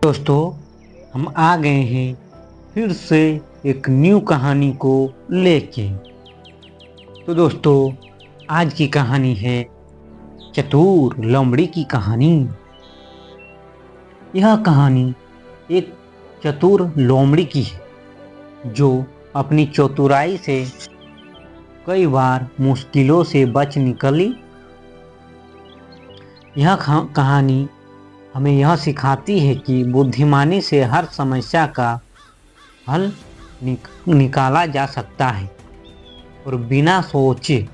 दोस्तों, हम आ गए हैं फिर से एक न्यू कहानी को लेके। तो दोस्तों, आज की कहानी है चतुर लोमड़ी की कहानी। यह कहानी एक चतुर लोमड़ी की है जो अपनी चतुराई से कई बार मुश्किलों से बच निकली। यह कहानी हमें यह सिखाती है कि बुद्धिमानी से हर समस्या का हल निकाला जा सकता है और बिना सोचे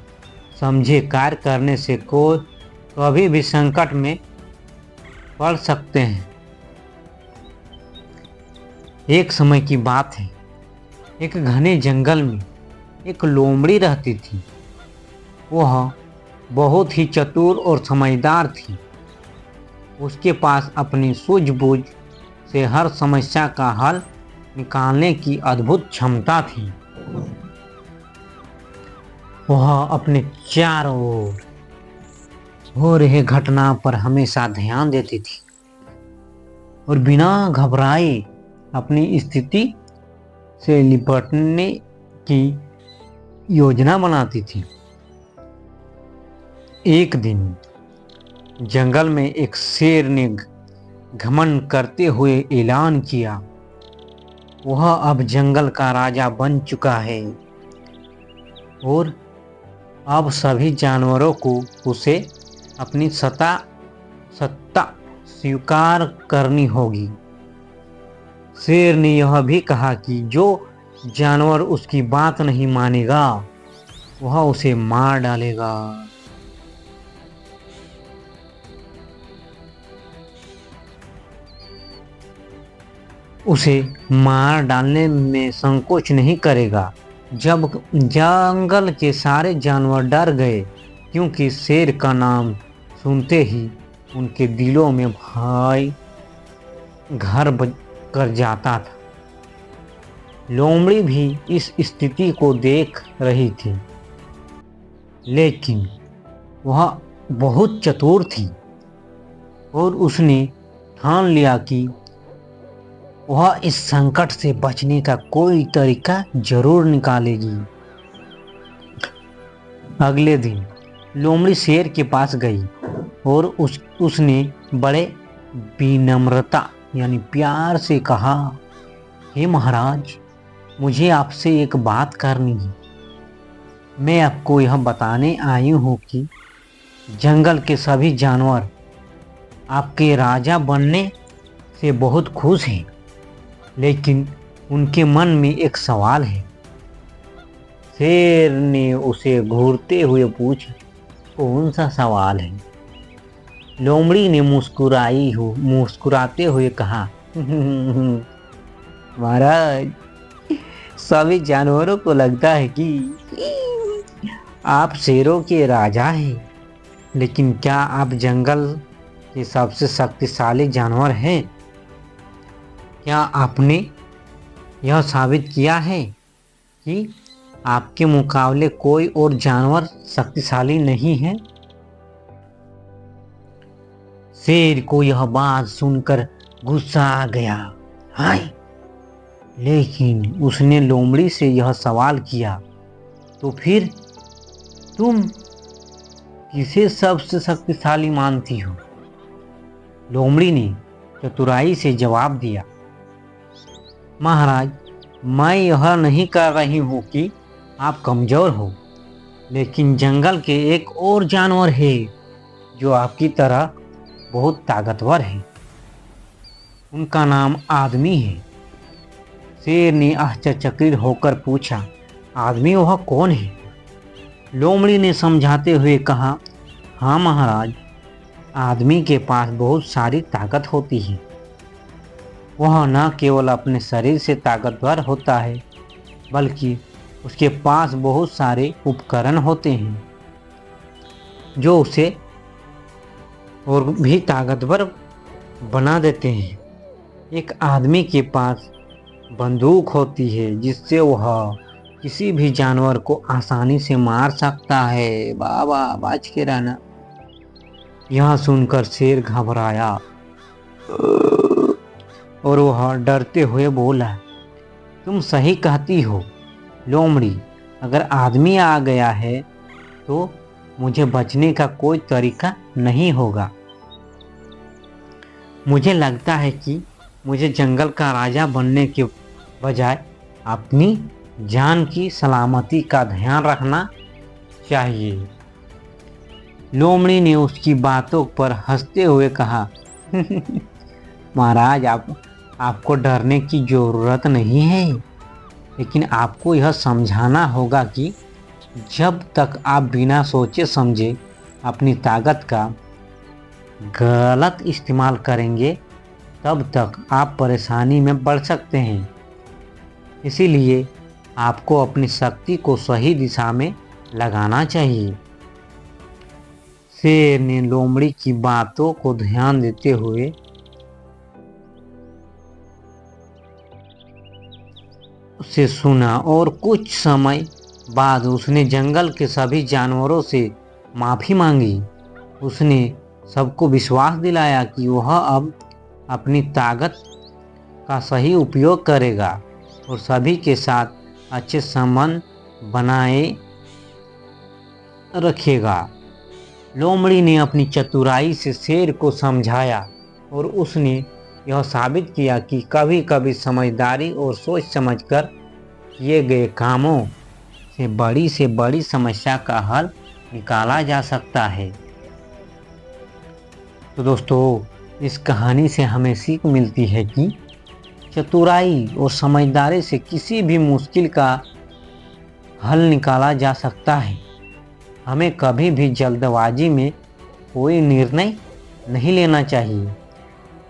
समझे कार्य करने से कोई कभी भी संकट में पड़ सकते हैं। एक समय की बात है, एक घने जंगल में एक लोमड़ी रहती थी। वह बहुत ही चतुर और समझदार थी। उसके पास अपनी सूझबूझ से हर समस्या का हल निकालने की अद्भुत क्षमता थी। वह अपने चारों ओर हो रहे घटना पर हमेशा ध्यान देती थी और बिना घबराए अपनी स्थिति से निपटने की योजना बनाती थी। एक दिन जंगल में एक शेर ने घमंड करते हुए ऐलान किया, वह अब जंगल का राजा बन चुका है और अब सभी जानवरों को उसे अपनी सत्ता स्वीकार करनी होगी। शेर ने यह भी कहा कि जो जानवर उसकी बात नहीं मानेगा वह उसे मार डालेगा। उसे मार डालने में संकोच नहीं करेगा। जब जंगल के सारे जानवर डर गए क्योंकि शेर का नाम सुनते ही उनके दिलों में भय घर कर जाता था। लोमड़ी भी इस स्थिति को देख रही थी, लेकिन वह बहुत चतुर थी और उसने ठान लिया कि वह इस संकट से बचने का कोई तरीका जरूर निकालेगी। अगले दिन लोमड़ी शेर के पास गई और उसने बड़े विनम्रता यानी प्यार से कहा, हे महाराज, मुझे आपसे एक बात करनी है। मैं आपको यह बताने आई हूँ कि जंगल के सभी जानवर आपके राजा बनने से बहुत खुश हैं, लेकिन उनके मन में एक सवाल है। शेर ने उसे घूरते हुए पूछा, कौन सा सवाल है? लोमड़ी ने मुस्कुराते हुए कहा, महाराज, सभी जानवरों को लगता है कि आप शेरों के राजा हैं, लेकिन क्या आप जंगल के सबसे शक्तिशाली जानवर हैं? क्या आपने यह साबित किया है कि आपके मुकाबले कोई और जानवर शक्तिशाली नहीं है? शेर को यह बात सुनकर गुस्सा आ गया। हाय! लेकिन उसने लोमड़ी से यह सवाल किया, तो फिर तुम किसे सबसे शक्तिशाली मानती हो? लोमड़ी ने चतुराई से जवाब दिया, महाराज, मैं यह नहीं कह रही हूँ कि आप कमजोर हो, लेकिन जंगल के एक और जानवर है जो आपकी तरह बहुत ताकतवर है। उनका नाम आदमी है। शेर ने आश्चर्यचकित होकर पूछा, आदमी वह कौन है? लोमड़ी ने समझाते हुए कहा, हाँ महाराज, आदमी के पास बहुत सारी ताकत होती है। वह न केवल अपने शरीर से ताकतवर होता है, बल्कि उसके पास बहुत सारे उपकरण होते हैं जो उसे और भी ताकतवर बना देते हैं। एक आदमी के पास बंदूक होती है जिससे वह किसी भी जानवर को आसानी से मार सकता है। बाबा, बच के रहना। यह सुनकर शेर घबराया और वह डरते हुए बोला, तुम सही कहती हो लोमड़ी, अगर आदमी आ गया है तो मुझे बचने का कोई तरीका नहीं होगा। मुझे लगता है कि मुझे जंगल का राजा बनने के बजाय अपनी जान की सलामती का ध्यान रखना चाहिए। लोमड़ी ने उसकी बातों पर हंसते हुए कहा, महाराज, आपको डरने की जरूरत नहीं है, लेकिन आपको यह समझाना होगा कि जब तक आप बिना सोचे समझे अपनी ताकत का गलत इस्तेमाल करेंगे तब तक आप परेशानी में पड़ सकते हैं। इसीलिए आपको अपनी शक्ति को सही दिशा में लगाना चाहिए। शेर ने लोमड़ी की बातों को ध्यान देते हुए उसे सुना और कुछ समय बाद उसने जंगल के सभी जानवरों से माफ़ी मांगी। उसने सबको विश्वास दिलाया कि वह अब अपनी ताकत का सही उपयोग करेगा और सभी के साथ अच्छे संबंध बनाए रखेगा। लोमड़ी ने अपनी चतुराई से शेर को समझाया और उसने यह साबित किया कि कभी कभी समझदारी और सोच समझकर किए गए कामों से बड़ी समस्या का हल निकाला जा सकता है। तो दोस्तों, इस कहानी से हमें सीख मिलती है कि चतुराई और समझदारी से किसी भी मुश्किल का हल निकाला जा सकता है। हमें कभी भी जल्दबाजी में कोई निर्णय नहीं लेना चाहिए,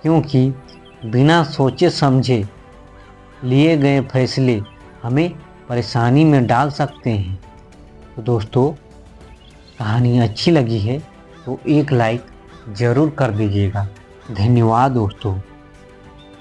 क्योंकि बिना सोचे समझे लिए गए फैसले हमें परेशानी में डाल सकते हैं। तो दोस्तों, कहानी अच्छी लगी है तो एक लाइक ज़रूर कर दीजिएगा। धन्यवाद दोस्तों।